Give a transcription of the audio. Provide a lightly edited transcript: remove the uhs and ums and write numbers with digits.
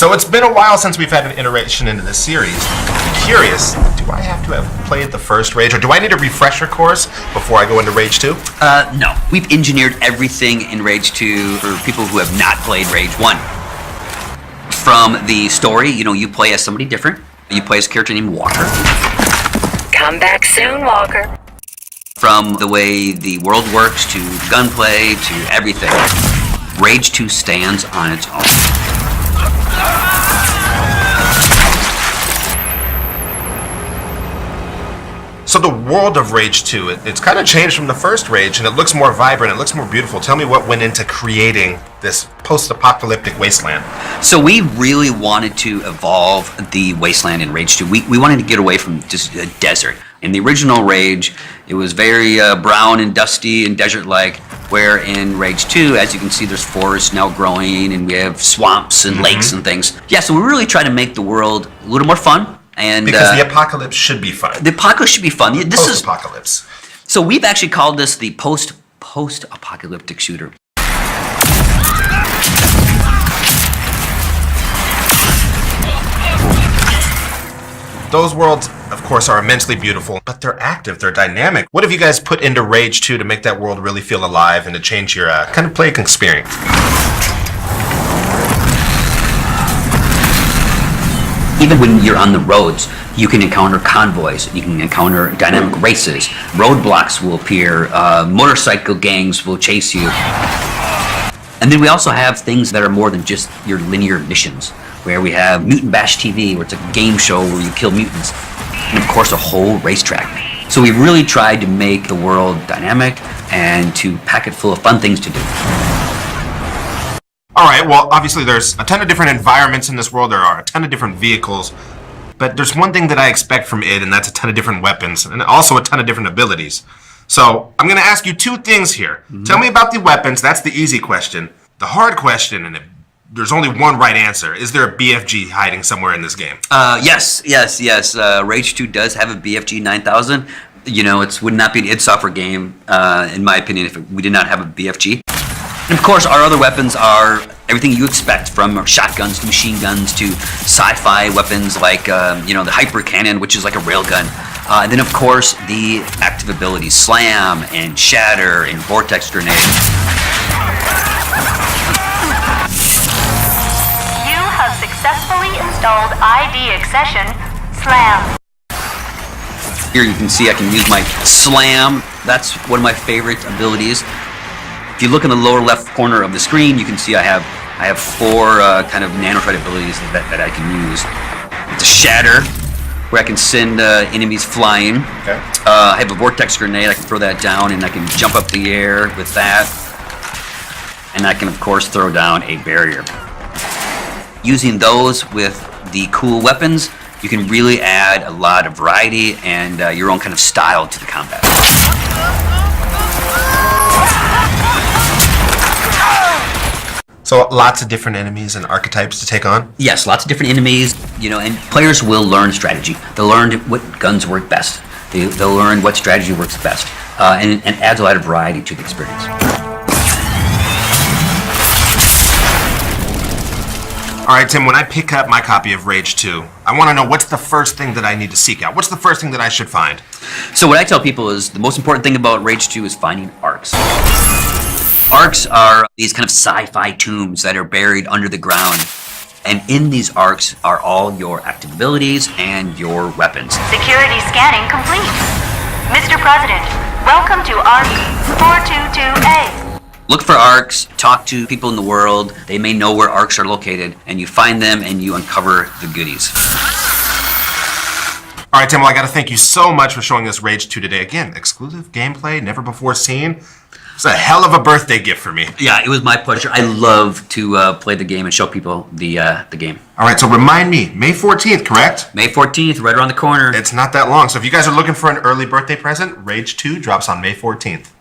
So it's been a while since we've had an iteration into this series. I'm curious, do I have to have played the first Rage, or do I need a refresher course before I go into Rage 2? No. We've engineered everything in Rage 2 for people who have not played Rage 1. From the story, you play as somebody different. You play as a character named Walker. Come back soon, Walker. From the way the world works, to gunplay, to everything, Rage 2 stands on its own. So the world of Rage 2, it's kind of changed from the first Rage, and it looks more vibrant, it looks more beautiful. Tell me what went into creating this post-apocalyptic wasteland. So we really wanted to evolve the wasteland in Rage 2. We wanted to get away from just a desert. In the original Rage, it was very brown and dusty and desert-like, where in Rage 2, as you can see, there's forests now growing, and we have swamps and lakes and things. Yeah, so we really try to make the world a little more fun. And because the apocalypse should be fun. The apocalypse should be fun. This is post-apocalypse. So we've actually called this the post-apocalyptic shooter. Those worlds, of course, are immensely beautiful, but they're active, they're dynamic. What have you guys put into Rage 2 to make that world really feel alive and to change your kind of play experience? Even when you're on the roads, you can encounter convoys, you can encounter dynamic races, roadblocks will appear, motorcycle gangs will chase you. And then we also have things that are more than just your linear missions, where we have Mutant Bash TV, where it's a game show where you kill mutants, and of course a whole racetrack. So we really tried to make the world dynamic and to pack it full of fun things to do. All right, well, obviously there's a ton of different environments in this world. There are a ton of different vehicles. But there's one thing that I expect from it, and that's a ton of different weapons, and also a ton of different abilities. So I'm going to ask you two things here. Tell me about the weapons. That's the easy question. The hard question, and there's only one right answer. Is there a BFG hiding somewhere in this game? Yes. Rage 2 does have a BFG 9000. It would not be an id Software game, in my opinion, if we did not have a BFG. And of course, our other weapons are everything you expect, from shotguns to machine guns to sci-fi weapons like, the hyper cannon, which is like a railgun. And then, of course, the active abilities, slam and shatter and vortex grenade. You have successfully installed ID accession, slam. Here you can see I can use my slam. That's one of my favorite abilities. If you look in the lower left corner of the screen, you can see I have four kind of nanotrite abilities that I can use. It's a shatter, where I can send enemies flying. Okay. I have a vortex grenade. I can throw that down, and I can jump up the air with that. And I can, of course, throw down a barrier. Using those with the cool weapons, you can really add a lot of variety and your own kind of style to the combat. So lots of different enemies and archetypes to take on? Yes, lots of different enemies, and players will learn strategy. They'll learn what guns work best. They'll learn what strategy works best, and adds a lot of variety to the experience. All right, Tim, when I pick up my copy of Rage 2, I want to know what's the first thing that I need to seek out? What's the first thing that I should find? So what I tell people is the most important thing about Rage 2 is finding arcs. Arcs are these kind of sci-fi tombs that are buried under the ground. And in these arcs are all your active abilities and your weapons. Security scanning complete. Mr. President, welcome to ARC 422A. Look for arcs, talk to people in the world. They may know where arcs are located, and you find them and you uncover the goodies. All right, Tim, well, I got to thank you so much for showing us Rage 2 today. Again, exclusive gameplay, never before seen. It's a hell of a birthday gift for me. Yeah, it was my pleasure. I love to play the game and show people the game. All right, so remind me, May 14th, correct? May 14th, right around the corner. It's not that long. So if you guys are looking for an early birthday present, Rage 2 drops on May 14th.